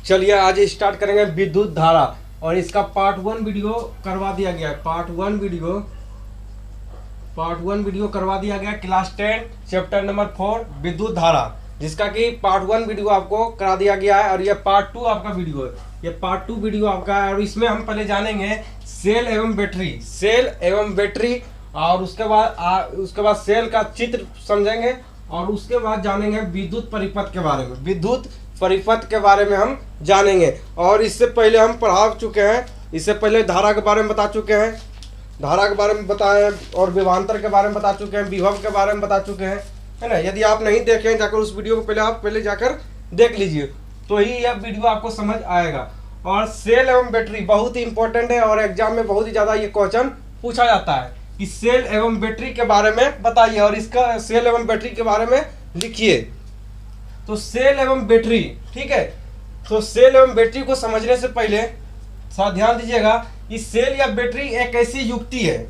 चलिए आज स्टार्ट करेंगे विद्युत धारा, और इसका पार्ट 1 वीडियो करवा दिया गया है। पार्ट वन वीडियो करवा दिया गया क्लास 10 चैप्टर नंबर 4 विद्युत धारा, जिसका कि पार्ट 1 वीडियो आपको करा दिया गया है, और ये पार्ट 2 आपका वीडियो है। ये पार्ट 2 वीडियो आपका है, और इसमें हम पहले जानेंगे सेल एवं बैटरी, और उसके बाद सेल का चित्र समझेंगे, और उसके बाद जानेंगे विद्युत परिपथ के बारे में। विद्युत परिपथ के बारे में हम जानेंगे, और इससे पहले हम पढ़ा चुके हैं। इससे पहले धारा के बारे में बता चुके हैं, धारा के बारे में बताए, और विभवांतर के बारे में बता चुके हैं, विभव के बारे में बता चुके हैं, है ना। यदि आप नहीं देखे हैं जाकर उस वीडियो को पहले जाकर देख लीजिए, तो ही यह वीडियो आपको समझ आएगा। और सेल एवं बैटरी बहुत ही इंपॉर्टेंट है, और एग्जाम में बहुत ही ज़्यादा ये क्वेश्चन पूछा जाता है कि सेल एवं बैटरी के बारे में बताइए, और इसका सेल एवं बैटरी के बारे में लिखिए। तो सेल एवं बैटरी, ठीक है। तो सेल एवं बैटरी को समझने से पहले थोड़ा ध्यान दीजिएगा कि सेल या बैटरी एक ऐसी युक्ति है,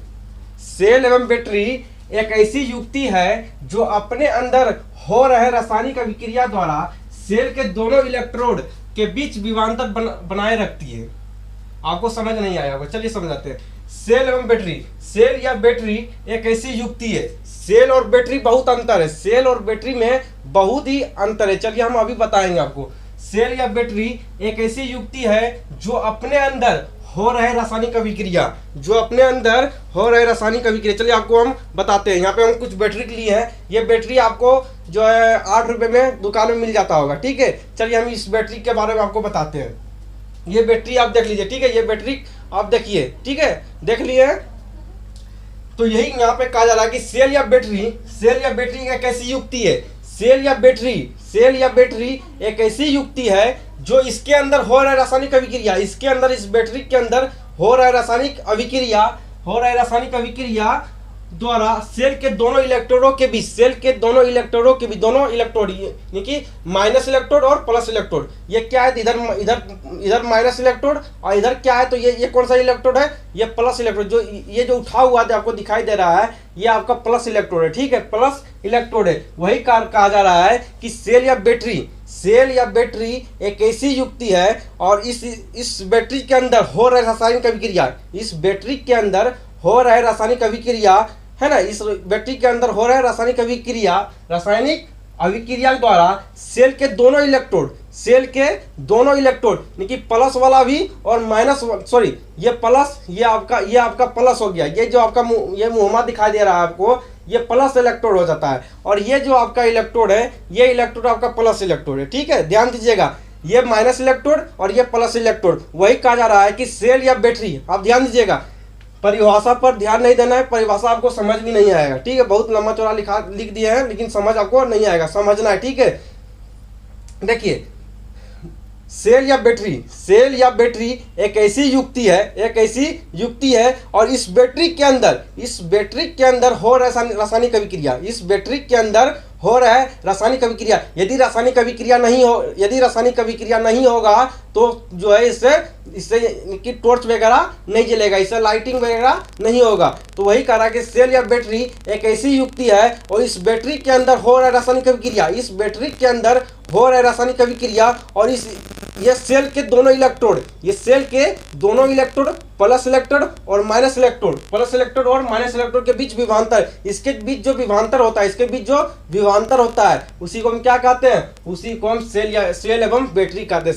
सेल एवं बैटरी एक ऐसी युक्ति है जो अपने अंदर हो रहे रासायनिक अभिक्रिया द्वारा सेल के दोनों इलेक्ट्रोड के बीच विभवांतर बनाए रखती है। आपको समझ नहीं आया होगा, चलिए समझाते हैं। सेल एवं बैटरी, सेल या बैटरी एक ऐसी युक्ति है। सेल और बैटरी बहुत अंतर है, सेल और बैटरी में बहुत ही अंतर है। चलिए हम अभी बताएंगे आपको। सेल या बैटरी एक ऐसी युक्ति है जो अपने अंदर हो रहे रासायनिक अभिक्रिया, चलिए आपको हम बताते हैं। यहाँ पे हम कुछ बैटरी के लिए हैं। ये बैटरी आपको जो है 8 रुपए में दुकान में मिल जाता होगा, ठीक है। चलिए हम इस बैटरी के बारे में आपको बताते हैं। ये बैटरी आप देख लीजिए, ठीक है। ये बैटरी आप देखिए, ठीक है, देख लिए। तो यही यहाँ पे कहा जा रहा है कि सेल या बैटरी एक ऐसी युक्ति है। सेल या बैटरी एक ऐसी युक्ति है जो इसके अंदर हो रहा है रासायनिक अभिक्रिया, इस बैटरी के अंदर हो रहा है रासायनिक अभिक्रिया द्वारा सेल के दोनों इलेक्ट्रोडों के बीच, दोनों इलेक्ट्रोड यानी कि माइनस इलेक्ट्रोड और प्लस इलेक्ट्रोड। ये क्या है, इधर माइनस इलेक्ट्रोड, और इधर क्या है, तो ये कौन सा इलेक्ट्रोड है, ये प्लस इलेक्ट्रोड। जो उठा हुआ आपको दिखाई दे रहा है, ये आपका प्लस इलेक्ट्रोड है, ठीक है, प्लस इलेक्ट्रोड है। वही कहा जा रहा है कि सेल या बैटरी एक ऐसी युक्ति है, और इस बैटरी के अंदर हो रहे रासायनिक अभिक्रिया, है ना। इस बैटरी के अंदर हो रहे रासायनिक अभिक्रिया द्वारा सेल के दोनों इलेक्ट्रोड यानी कि प्लस वाला भी और माइनस, सॉरी ये प्लस, ये आपका प्लस हो गया। ये जो आपका ये मुहम्मा दिखाई दे रहा है आपको, ये प्लस इलेक्ट्रोड हो जाता है, और ये जो आपका इलेक्ट्रोड है, ये इलेक्ट्रोड आपका प्लस इलेक्ट्रोड है, ठीक है। ध्यान दीजिएगा, ये माइनस इलेक्ट्रोड और ये प्लस इलेक्ट्रोड। वही कहा जा रहा है कि सेल या बैटरी, आप ध्यान दीजिएगा, परिभाषा पर ध्यान नहीं देना है, परिभाषा आपको समझ भी नहीं आएगा, ठीक है। बहुत लंबा चौड़ा लिख दिए हैं, लेकिन समझ आपको नहीं आएगा, समझना है, ठीक है। देखिए, सेल या बैटरी एक ऐसी युक्ति है, और इस बैटरी के अंदर हो रहा है रासायनिक अभिक्रिया। यदि रासायनिक अभिक्रिया नहीं होगा तो जो है इससे कि टॉर्च वगैरह नहीं जलेगा, इससे लाइटिंग वगैरह नहीं होगा। तो वही कह रहा है कि सेल या बैटरी एक ऐसी युक्ति है, और इस बैटरी के अंदर हो रहा है रासायनिक अभिक्रिया, और ये सेल के दोनों इलेक्ट्रोड प्लस इलेक्ट्रोड और माइनस इलेक्ट्रोड के बीच विभवांतर, इसके बीच जो विभवांतर होता है, उसी को हम क्या कहते हैं, उसी को हम सेल एवं बैटरी कहते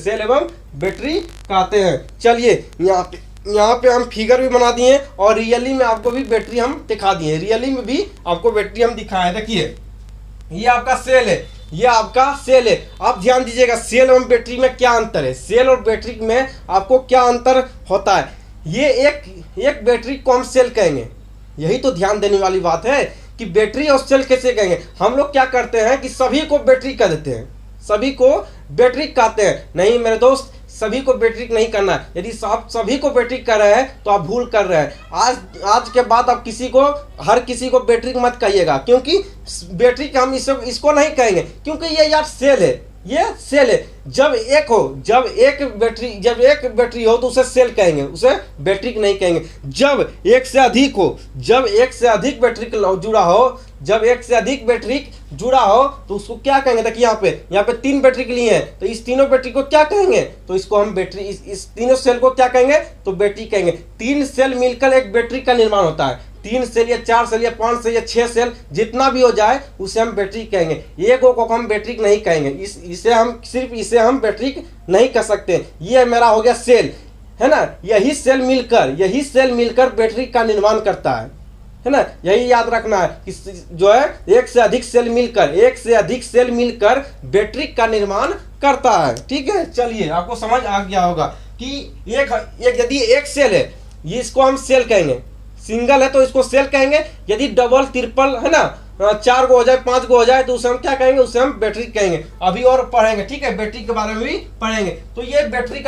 हैं। चलिए यहाँ पे हम फिगर भी बना दिए, और रियली में आपको भी बैटरी हम दिखा दिए, देखिए ये आपका सेल है, आप ध्यान दीजिएगा। सेल एवं बैटरी में क्या अंतर है, सेल और बैटरी में आपको क्या अंतर होता है। ये एक बैटरी को हम सेल कहेंगे, यही तो ध्यान देने वाली बात है कि बैटरी और सेल कैसे कहेंगे। हम लोग क्या करते हैं कि सभी को बैटरी कह देते हैं, सभी को बैटरी कहते हैं। नहीं मेरे दोस्त, सभी को बैटरी नहीं करना है। यदि आप सभी को बैटरी कर रहे हैं तो आप भूल कर रहे हैं। आज के बाद आप हर किसी को बैटरी मत कहिएगा, क्योंकि बैटरी का हम इसको नहीं कहेंगे, क्योंकि ये यार सेल है। जब एक बैटरी हो तो उसे सेल कहेंगे, उसे बैटरी नहीं कहेंगे। जब एक से अधिक बैटरी जुड़ा हो, जब एक से अधिक बैटरी जुड़ा हो तो उसको क्या कहेंगे? देखिए यहाँ पे 3 बैटरी के लिए है, तो इस तीनों बैटरी को क्या कहेंगे? तो इसको हम बैटरी, इस तीनों सेल को क्या कहेंगे? तो बैटरी कहेंगे। 3 सेल मिलकर एक बैटरी का निर्माण होता है। 3 सेल या 4 सेल या 5 सेल या 6 सेल जितना भी हो जाए उसे हम बैटरी कहेंगे। एक को हम बैटरी नहीं कहेंगे, इसे हम बैटरी नहीं कह सकते। ये मेरा हो गया सेल, है ना। यही सेल मिलकर बैटरी का निर्माण करता है ना। यही याद रखना है कि जो है एक से अधिक सेल मिलकर बैटरी का निर्माण करता है। ठीक है, चलिए आपको समझ आ गया होगा कि यदि एक सेल है, ये इसको हम सेल कहेंगे। सिंगल है तो इसको सेल कहेंगे। यदि डबल ट्रिपल है ना, 4 को हो जाए, 5 को हो जाए, तो उसे हम क्या कहेंगे? उसे हम बैटरी कहेंगे। अभी और पढ़ेंगे, ठीक है, बैटरी के बारे में भी पढ़ेंगे। तो ये बैटरी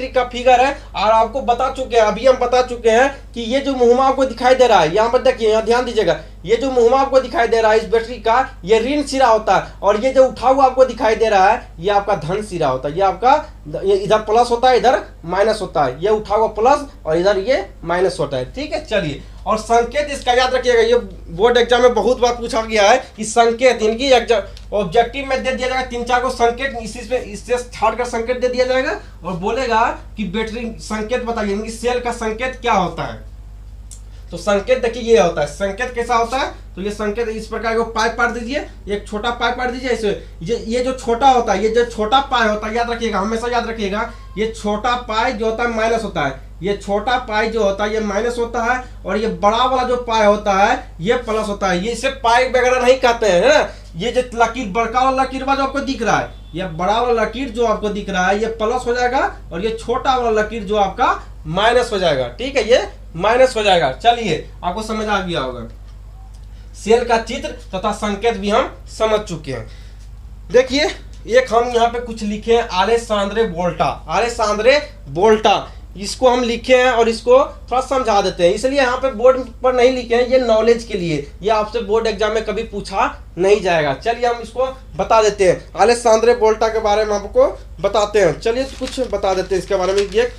का फिगर है, और आपको बता चुके हैं, अभी हम बता चुके हैं कि ये जो मुहम्मा आपको दिखाई दे रहा है, यहाँ पर देखिए, यहाँ ध्यान दीजिएगा, ये जो मुहम्मा आपको दिखाई दे रहा है इस बैटरी का, ये ऋण सिरा होता है, और ये जो उठा हुआ आपको दिखाई दे रहा है ये आपका धन सिरा होता है। ये आपका, ये इधर प्लस होता है, इधर माइनस होता है। ये उठा हुआ प्लस और इधर ये माइनस होता है। ठीक है, चलिए, और संकेत इसका याद रखिएगा, ये बोर्ड एग्जाम में बहुत बार पूछा गया है कि संकेत, इनकी एग्जाम ऑब्जेक्टिव में दे दिया जाएगा 3-4 को संकेत, इससे छाट कर संकेत दे दिया जाएगा और बोलेगा कि बैटरी संकेत बताइए, इनकी सेल का संकेत क्या होता है। तो संकेत देखिए ये होता है। संकेत कैसा होता है? तो ये संकेत इस प्रकार को पाइप काट दीजिए, एक छोटा पाइप काट दीजिए ऐसे। ये जो छोटा होता है, ये जो छोटा पाई होता है, याद रखिएगा, हमेशा याद रखिएगा, ये छोटा पाई जो होता है माइनस होता है। ये छोटा पाई जो होता है ये माइनस होता है, और ये बड़ा वाला जो पाई होता है ये प्लस होता है। ये इसे पाई वगैरह नहीं कहते हैं, है ना। ये जो लकीर, बड़का वाला लकीर जो आपको दिख रहा है, ये बड़ा वाला लकीर जो आपको दिख रहा है ये प्लस हो जाएगा, और ये छोटा वाला लकीर जो आपका माइनस हो जाएगा। ठीक है, ये माइनस हो जाएगा। चलिए, आपको समझ आ गया होगा। सेल का चित्र तथा संकेत भी हम समझ चुके हैं। देखिए, एक हम यहाँ पे कुछ लिखे हैं, अलेसांद्रे वोल्टा, इसको हम लिखे हैं और इसको थोड़ा समझा देते हैं। इसलिए यहाँ पे बोर्ड पर नहीं लिखे हैं, ये नॉलेज के लिए, ये आपसे बोर्ड एग्जाम में कभी पूछा नहीं जाएगा। चलिए हम इसको बता देते हैं, अलेसांद्रे वोल्टा के बारे में आपको बताते हैं। चलिए कुछ बता देते हैं इसके बारे में, ये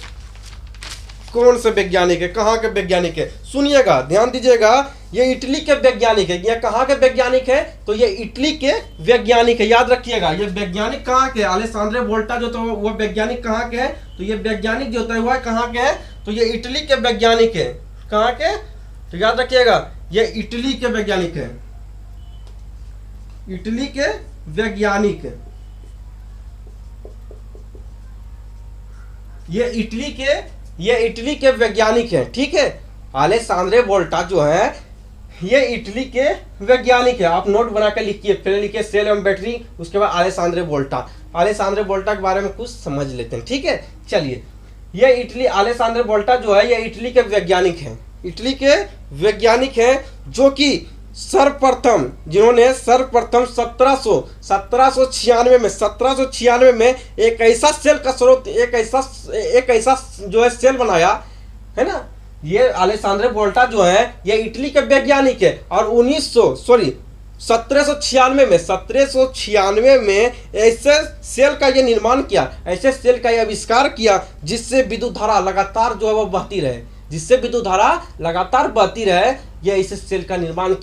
कौन से वैज्ञानिक है, कहाँ के वैज्ञानिक है, सुनिएगा, ध्यान दीजिएगा। ये इटली के वैज्ञानिक है। ये कहाँ के वैज्ञानिक है? तो ये इटली के वैज्ञानिक है, याद रखिएगा। ये वैज्ञानिक कहाँ के? अलेसांद्रे वोल्टा जो, तो वो वैज्ञानिक कहाँ के है? तो ये वैज्ञानिक जो होता है वह कहाँ के है? तो ये इटली के वैज्ञानिक है। कहाँ के? तो याद रखिएगा, ये इटली के वैज्ञानिक है, इटली के वैज्ञानिक है। ये इटली के वैज्ञानिक हैं। ठीक है, अलेसांद्रे वोल्टा जो है ये इटली के वैज्ञानिक है। आप नोट बना के लिखिए, पहले लिखिए सेल एवं बैटरी, उसके बाद अलेसांद्रे वोल्टा के बारे में कुछ समझ लेते हैं। ठीक है, चलिए, ये इटली, अलेसांद्रे वोल्टा जो है ये इटली के वैज्ञानिक हैं। इटली के वैज्ञानिक हैं जो कि जिन्होंने सर्वप्रथम 1796 में एक ऐसा सेल का स्रोत, एक ऐसा जो है सेल बनाया, है ना। ये अलेसांद्रे वोल्टा जो है ये इटली के वैज्ञानिक है, और 1796 में ऐसे सेल का ये निर्माण किया, ऐसे सेल का ये आविष्कार किया जिससे विद्युत धारा लगातार जो है वो बहती रहे, ये ऐसे सेल का निर्माण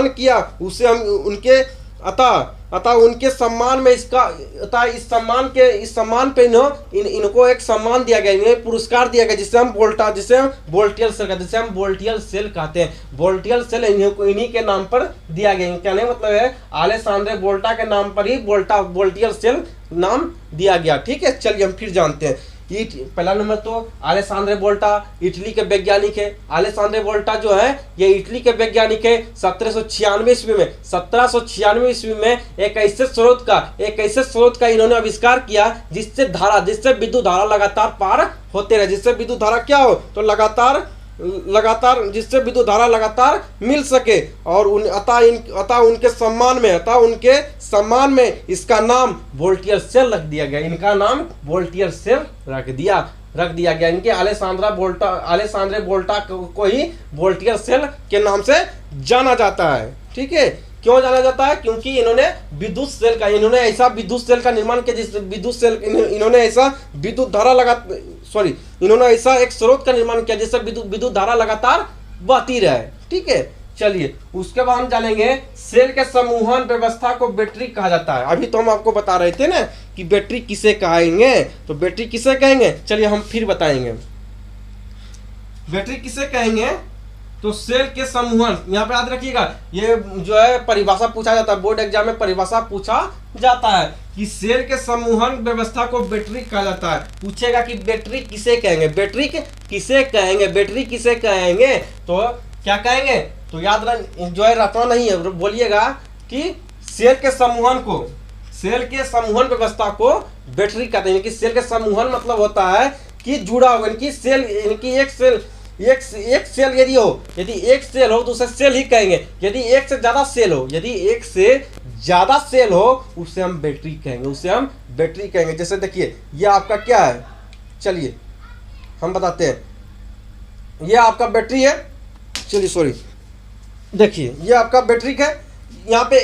किया। उसे हम उनके अतः उनके सम्मान में इस सम्मान पे इनको एक सम्मान दिया गया, इन्हें पुरस्कार दिया गया, जिसे हम वोल्टियल सेल कहते हैं। वोल्टियल सेल इन्हीं के नाम पर दिया गया। कहने मतलब है अलेसांद्रे वोल्टा के नाम पर ही वोल्टियल सेल नाम दिया गया। ठीक है, चलिए हम फिर जानते हैं। पहला नंबर तो अलेसांद्रे वोल्टा इटली के वैज्ञानिक है। अलेसांद्रे वोल्टा जो है ये इटली के वैज्ञानिक है। 1796 ईस्वी में एक ऐसे स्रोत का इन्होंने आविष्कार किया जिससे विद्युत धारा लगातार पार होते रहे, जिससे विद्युत धारा क्या हो, तो लगातार जिससे विद्युत धारा लगातार मिल सके। और अतः उनके सम्मान में इसका नाम वोल्टियर सेल रख दिया गया। इनका नाम वोल्टियर सेल रख दिया गया। इनके अलेसांद्रे वोल्टा को ही वोल्टियर सेल के नाम से जाना जाता है। ठीक है, क्यों जाना जाता है? क्योंकि इन्होंने ऐसा विद्युत सेल का निर्माण किया, इन्होंने ऐसा एक स्रोत का निर्माण किया जिससे विद्युत धारा लगातार बहती रहे। ठीक है, चलिए उसके बाद हम जानेंगे सेल के समूहन व्यवस्था को बैटरी कहा जाता है। अभी तो हम आपको बता रहे थे ना कि बैटरी किसे कहेंगे, तो बैटरी किसे कहेंगे, चलिए हम फिर बताएंगे बैटरी किसे कहेंगे। तो सेल के समूहन, यहाँ पे याद रखिएगा, ये जो है परिभाषा पूछा जाता है, बोर्ड एग्जाम में परिभाषा पूछा जाता है कि सेल के समूहन व्यवस्था को बैटरी कहा जाता है। पूछेगा कि बैटरी किसे कहेंगे, बैटरी किसे कहेंगे, बैटरी किसे कहेंगे, तो क्या कहेंगे, तो याद जो है रटना नहीं है, बोलिएगा कि सेल के समूहन को, सेल के समूहन व्यवस्था को बैटरी कहते हैं। कि सेल के समूहन मतलब होता है कि जुड़ा हुआ, इनकी सेल, इनकी एक सेल यदि हो, यदि एक सेल हो तो उसे सेल ही कहेंगे। यदि एक से ज्यादा सेल हो, यदि एक से ज्यादा सेल हो उसे हम बैटरी कहेंगे, उसे हम बैटरी कहेंगे। जैसे देखिए ये आपका क्या है, चलिए हम बताते हैं, ये आपका बैटरी है, चलिए सॉरी, देखिए ये आपका बैटरी है। यहाँ पे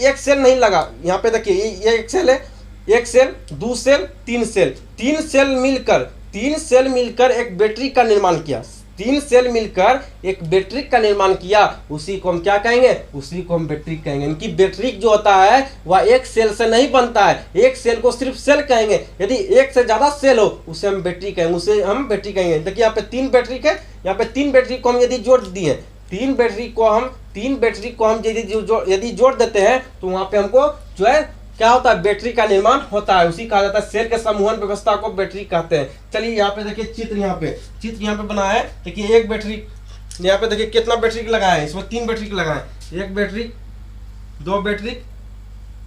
एक सेल नहीं लगा, यहाँ पे देखिए ये एक सेल है, एक सेल, दो सेल, तीन सेल, तीन सेल मिलकर एक बैटरी का निर्माण किया, तीन सेल मिलकर एक बैटरी का निर्माण किया, उसी को हम क्या कहेंगे, उसी को हम बैटरी कहेंगे। इनकी बैटरी जो होता है वह एक सेल से नहीं बनता है, एक सेल को सिर्फ सेल कहेंगे। यदि एक से ज्यादा सेल हो उसे हम बैटरी कहेंगे, उसे हम बैटरी कहेंगे। देखिए यहाँ पे तीन बैटरी है, यहाँ पे तीन बैटरी को हम यदि जोड़ दिए, तीन बैटरी को हम यदि जोड़ देते हैं तो वहां पे हमको जो है क्या होता है, बैटरी का निर्माण होता है, उसी कहा जाता है। सेल के समूहन व्यवस्था को बैटरी कहते हैं। चलिए यहाँ पे देखिए चित्र यहाँ पे बना है, देखिए एक बैटरी, यहाँ पे देखिए कितना बैटरी लगाया है, इसमें तीन बैटरी लगाया है, एक बैटरी, दो बैटरी,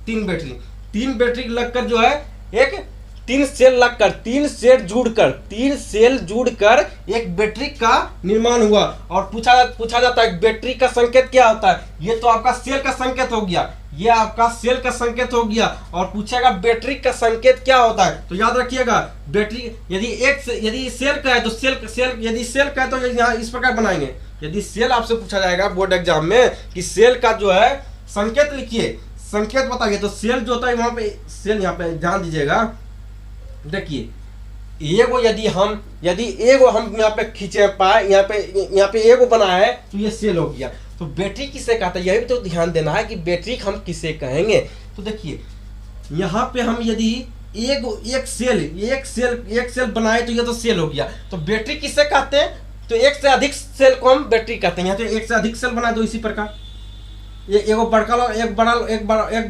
तीन बैटरी लगकर जो है एक तीन सेल लगकर, तीन सेल जुड़कर एक बैटरी का निर्माण हुआ। और पूछा जाता है बैटरी का संकेत क्या होता है। ये तो आपका सेल का संकेत हो गया, ये आपका सेल का संकेत हो गया। और पूछेगा बैटरी का संकेत क्या होता है, तो याद रखिएगा बैटरी यदि सेल का है तो यदि सेल का है तो यहाँ इस प्रकार बनाएंगे। यदि सेल आपसे पूछा जाएगा बोर्ड एग्जाम में कि सेल का जो है संकेत लिखिए, संकेत बताइए, तो सेल जो होता है वहां पे सेल, यहाँ पे ध्यान दीजिएगा, देखिए यदि एगो हम यहाँ पे खींचे पाए, यहाँ पे एगो बना है तो ये सेल हो गया। तो बैटरी किसे कहते हैं, यही तो ध्यान देना है कि बैटरी हम किसे कहेंगे। तो देखिए यहाँ पे हम यदि एक सेल बनाए तो ये तो सेल हो गया। तो बैटरी किसे कहते हैं, तो एक से अधिक सेल को हम बैटरी कहते हैं। यहाँ तो एक से अधिक सेल बनाए, तो इसी प्रकार एक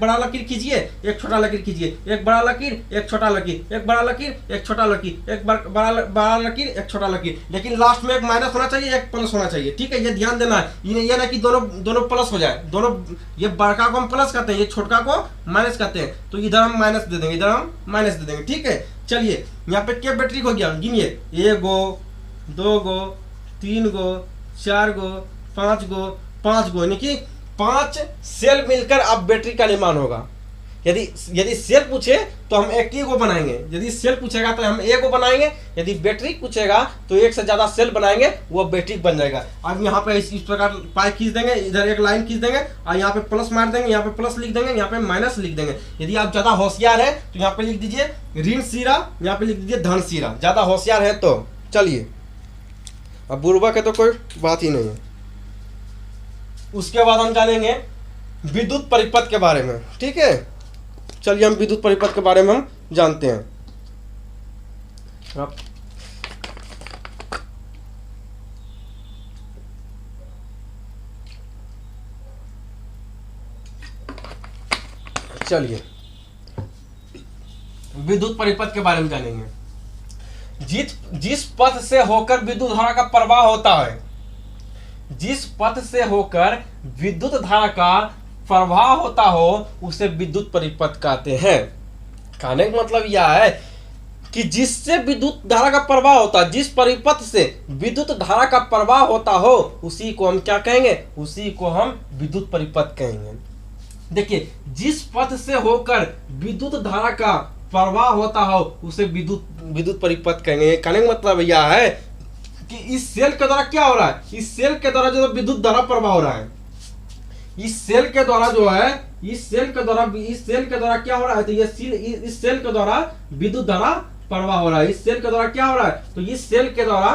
बड़ा लकीर खींचिए, एक छोटा लकीर खींचिए, एक बड़ा लकीर, एक छोटा लकीर, एक बड़ा लकीर, एक छोटा लकीर, एक बड़ा लकीर, एक छोटा लकीर। लेकिन लास्ट में एक माइनस होना चाहिए, एक प्लस होना चाहिए, ठीक है, ये ध्यान देना है। ये ना कि दोनों प्लस हो जाए, दोनों, ये बड़का को हम प्लस कहते हैं, ये छोटका को माइनस कहते हैं। तो इधर हम माइनस दे देंगे, इधर हम माइनस दे देंगे, ठीक है। चलिए यहाँ पे क्या बैटरी हो गया, गिनिए, एक गो, दो गो, तीन गो, चार गो, पाँच गो, यानी कि 5 सेल मिलकर अब बैटरी का निर्माण होगा। यदि सेल पूछे तो हम एक ही को बनाएंगे, यदि सेल पूछेगा तो हम एक को बनाएंगे, यदि बैटरी पूछेगा तो एक से ज्यादा सेल बनाएंगे, वो बैटरी बन जाएगा। अब यहाँ पे इस प्रकार पाई खींच देंगे, इधर एक लाइन खींच देंगे और यहाँ पे प्लस मार देंगे, यहाँ पे प्लस लिख देंगे, यहाँ पे माइनस लिख देंगे। यदि आप ज्यादा होशियार है तो यहाँ पे लिख दीजिए ऋण सिरा, यहाँ पे लिख दीजिए धन सिरा, ज्यादा होशियार है तो। चलिए अब बुर्बक है तो कोई बात ही नहीं है। उसके बाद हम जानेंगे विद्युत परिपथ के बारे में, ठीक है। चलिए हम विद्युत परिपथ के बारे में हम जानते हैं। चलिए विद्युत परिपथ के बारे में जानेंगे। जिस पथ से होकर विद्युत धारा का प्रवाह होता है, जिस पथ से होकर विद्युत धारा का प्रवाह होता हो उसे विद्युत परिपथ कहते हैं। कहने का मतलब यह है कि जिससे विद्युत धारा का प्रवाह होता है, जिस परिपथ से विद्युत धारा का प्रवाह होता हो उसी को हम क्या कहेंगे, उसी को हम विद्युत परिपथ कहेंगे। देखिए जिस पथ से होकर विद्युत धारा का प्रवाह होता हो उसे विद्युत परिपथ कहेंगे। कहने का मतलब यह है कि इस सेल के द्वारा क्या हो रहा है, इस सेल के द्वारा जो विद्युत धारा प्रवाह हो रहा है, इस सेल के द्वारा जो है, इस सेल के द्वारा क्या हो रहा है, तो इस सेल के द्वारा विद्युत धारा प्रवाह हो रहा है। इस सेल के द्वारा क्या हो रहा है, तो इस सेल के द्वारा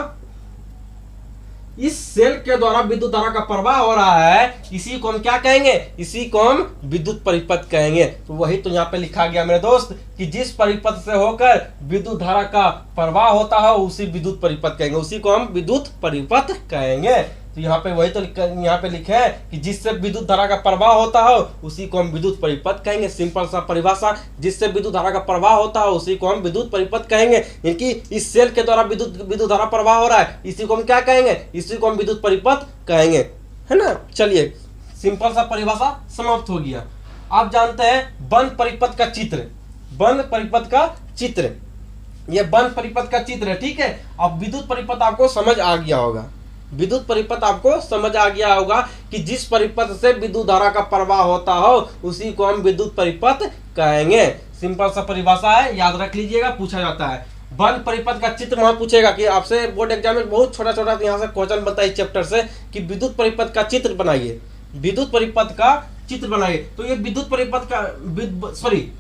इस सेल के द्वारा विद्युत धारा का प्रवाह हो रहा है, इसी को हम क्या कहेंगे, इसी को हम विद्युत परिपथ कहेंगे। तो वही तो यहाँ पे लिखा गया मेरे दोस्त कि जिस परिपथ से होकर विद्युत धारा का प्रवाह होता है उसी विद्युत परिपथ कहेंगे, उसी को हम विद्युत परिपथ कहेंगे। तो यहाँ पे वही तो यहाँ पे लिखे है कि जिससे विद्युत धारा का प्रवाह होता हो उसी को हम विद्युत परिपथ कहेंगे। सिंपल सा परिभाषा, जिससे विद्युत धारा का प्रवाह होता हो उसी को हम विद्युत परिपथ कहेंगे। यानी इस सेल के द्वारा विद्युत धारा प्रवाह हो रहा है, इसी को हम क्या कहेंगे, इसी को हम विद्युत परिपथ कहेंगे, है ना। चलिए सिंपल सा परिभाषा समाप्त हो गया। आप जानते हैं बंद परिपथ का चित्र, बंद परिपथ का चित्र, ये बंद परिपथ का चित्र है, ठीक है। अब विद्युत परिपथ आपको समझ आ गया होगा, विद्युत परिपथ आपको समझ आ गया होगा कि जिस परिपथ से विद्युत धारा का प्रवाह होता हो उसी को हम विद्युत परिपथ कहेंगे। सिंपल सा परिभाषा है, याद रख लीजिएगा, पूछा जाता है। बंद परिपथ का चित्र वहां पूछेगा कि आपसे बोर्ड एग्जाम में बहुत छोटा छोटा यहाँ से क्वेश्चन बनता है इस चैप्टर से कि विद्युत परिपथ का चित्र बनाइए, विद्युत परिपथ का चित्र बनाइए। तो ये विद्युत परिपथ का सॉरी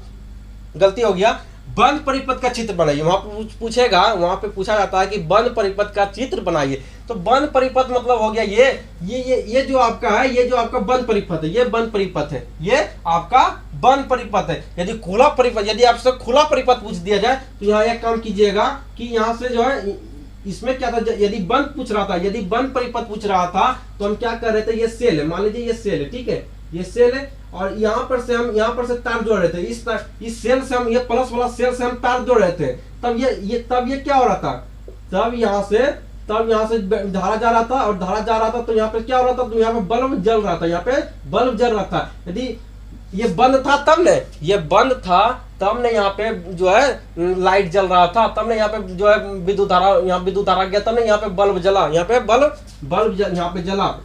गलती हो गया, बंद परिपथ का चित्र बनाइए। वहां पे पूछेगा, वहां पे पूछा जाता है कि बंद परिपथ का चित्र बनाइए। तो बंद परिपथ मतलब हो गया ये जो आपका है, ये जो आपका बंद परिपथ है, ये बंद परिपथ है, ये आपका बंद परिपथ है। यदि खुला परिपथ, यदि आपसे खुला परिपथ पूछ दिया जाए तो यहाँ एक काम कीजिएगा कि यहाँ से जो है इसमें क्या था, यदि बंद पूछ रहा था, यदि बंद परिपथ पूछ रहा था तो हम क्या कर रहे थे, ये सेल है, मान लीजिए ये सेल है, ठीक है, ये सेल है और यहाँ पर से हम यहाँ पर से तार जोड़ रहे थे, इस सेल से हम, ये प्लस वाला सेल से हम तार जोड़ रहे थे। तब ये क्या हो रहा था, तब यहाँ से धारा जा रहा था और धारा जा रहा था तो यहाँ पे क्या हो रहा था, तो यहाँ पे बल्ब जल रहा था, यहाँ पे बल्ब जल रहा था। यदि ये बंद था तब ने, ये बंद था तब ने यहाँ पे जो है लाइट जल रहा था, तब ने यहाँ पे जो है विद्युत धारा, यहाँ विद्युत धारा गया तब ने यहाँ पे बल्ब जला, यहाँ पे बल्ब यहाँ पे जला,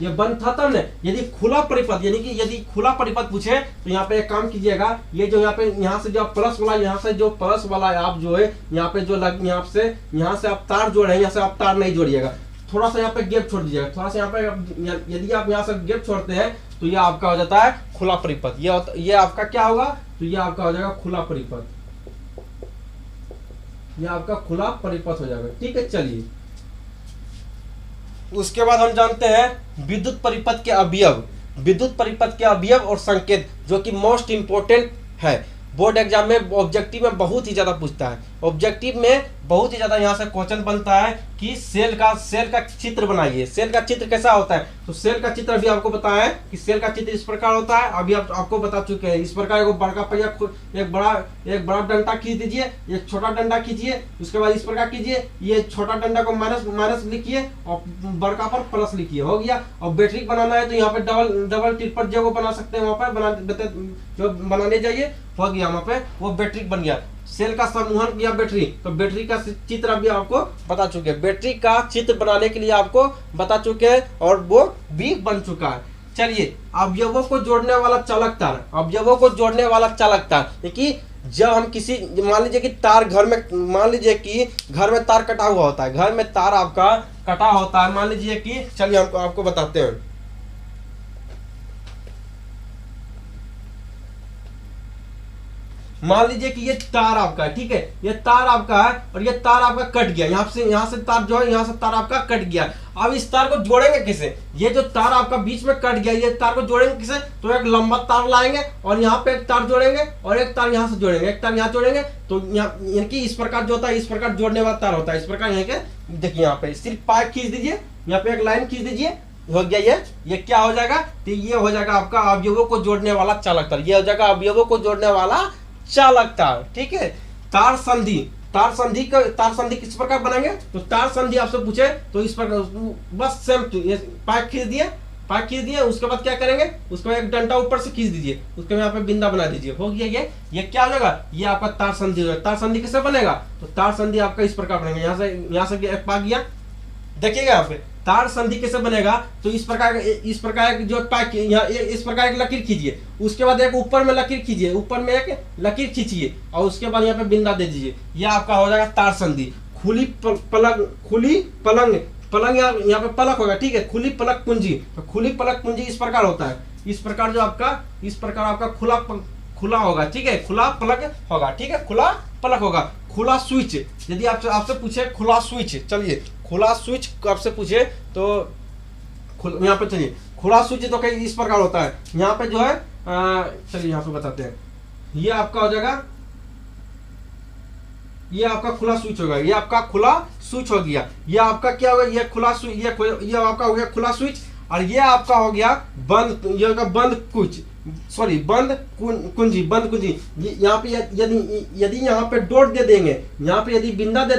ये बंद था तब ने। यदि खुला परिपथ, यानी कि यदि खुला परिपथ पूछे तो यहाँ पे एक काम कीजिएगा, ये जो यहाँ पे यहाँ से जो प्लस वाला, यहाँ से जो प्लस वाला आप जो है यहाँ पे जो यहाँ से आप तार जोड़े, यहाँ से आप तार नहीं जोड़िएगा, थोड़ा सा यहाँ पे गैप छोड़ दीजिएगा, थोड़ा सा यहाँ पे, यदि आप यहाँ से गैप छोड़ते हैं तो ये आपका हो जाता है खुला परिपथ। ये आपका क्या होगा, तो ये आपका हो जाएगा खुला परिपथ, ये आपका खुला परिपथ हो जाएगा, ठीक है। चलिए उसके बाद हम जानते हैं विद्युत परिपथ के अवयव, विद्युत परिपथ के अवयव और संकेत, जो कि मोस्ट इंपोर्टेंट है। बोर्ड एग्जाम में ऑब्जेक्टिव में बहुत ही ज्यादा पूछता है, ऑब्जेक्टिव में बहुत ही ज्यादा यहाँ से क्वेश्चन बनता है कि सेल का चित्र बनाइए। सेल का चित्र कैसा होता है, तो सेल का चित्र अभी आपको बताया है कि सेल का चित्र इस प्रकार होता है, अभी आपको बता चुके हैं। इस प्रकार एक बड़का पहिया, एक बड़ा डंडा खींच दीजिए, एक छोटा डंडा खींचिए, उसके बाद इस प्रकार कीजिए, ये छोटा डंडा को माइनस लिखिए और बड़का पर प्लस लिखिए, हो गया। और बैटरी बनाना है तो यहाँ पे डबल ट्रिपल जो बना सकते हैं, वहाँ पर जो बनाने जाइए, हो गया, वहाँ पे वो बैटरी बन गया। सेल का समूहन किया बैटरी, तो बैटरी का चित्र अभी आपको बता चुके हैं, बैटरी का चित्र बनाने के लिए आपको बता चुके हैं और वो भी बन चुका है। चलिए अवयवों को जोड़ने वाला चालक तार, अवयवों को जोड़ने वाला चालक तार, कि जब हम किसी, मान लीजिए कि तार घर में, मान लीजिए कि घर में तार कटा हुआ होता है, घर में तार आपका कटा होता है, मान लीजिए कि, चलिए हमको आपको बताते हैं। मान लीजिए कि ये तार आपका है, ठीक है, ये तार आपका है और ये तार आपका कट गया, यहाँ से तार जो है, यहाँ से तार आपका कट गया। अब इस तार को जोड़ेंगे किसे, ये जो तार आपका बीच में कट गया, ये तार को जोड़ेंगे किसे, तो एक लंबा तार लाएंगे और यहाँ पे एक तार जोड़ेंगे और एक तार यहाँ से जोड़ेंगे, एक तार यहाँ जोड़ेंगे, तो यानी कि इस प्रकार जो होता है, इस प्रकार जोड़ने वाला तार होता है, इस प्रकार यहाँ के देखिए, यहाँ पे सिर्फ पाइप खींच दीजिए, यहाँ पे एक लाइन खींच दीजिए, हो गया। ये क्या हो जाएगा, तो ये हो जाएगा आपका अवयवों को जोड़ने वाला चालक तार, ये हो जाएगा अवयवों को जोड़ने वाला चालक तार, ठीक है। तार संधि, तार संधि किस प्रकार बनाएंगे, तो तार संधि आपसे पूछे तो इस प्रकार, बस सेम पाइप खींच दिए, उसके बाद क्या करेंगे, उसको एक डंडा ऊपर से खींच दीजिए, उसके यहाँ पे बिंदा बना दीजिए, हो गया। ये क्या हो जाएगा, ये आपका तार संधि होगा। तार संधि किससे बनेगा, तो तार संधि आपका इस प्रकार बनेगा, यहाँ से पा गया, देखिएगा यहाँ पे तार संधि कैसे बनेगा, तो इस प्रकार जो पैक, यहाँ इस प्रकार एक लकीर खींचिए, उसके बाद एक ऊपर में लकीर खींचिए, ऊपर में एक लकीर खींचिए और उसके बाद यहाँ पे बिंदा दे दीजिए, यह आपका हो जाएगा तार संधि। खुली पलंग यहाँ पे पलक होगा, ठीक है, खुली पलक कुंजी, तो खुली पलक कुंजी इस प्रकार होता है, इस प्रकार जो आपका, इस प्रकार आपका खुला होगा, ठीक है, खुला पलक होगा, ठीक है, खुला पलक होगा। खुला स्विच, यदि आपसे आपसे पूछे खुला स्विच, चलिए खुला स्विच आपसे पूछे तो यहाँ पे चलिए खुला स्विच तो कई इस प्रकार होता है। यहाँ पे जो है चलिए यहाँ पे बताते हैं, ये आपका हो जाएगा, ये आपका खुला स्विच होगा, ये आपका खुला स्विच हो गया। ये आपका क्या होगा, ये खुला स्विच, ये आपका हो गया खुला स्विच, और ये आपका हो गया बंद, ये होगा बंद कुंज, सॉरी बंद कुंजी, बंद कुंजी। यहाँ पे यदि यहाँ पे डॉट दे देंगे, यहाँ पे यदि बिंदा दे देंगे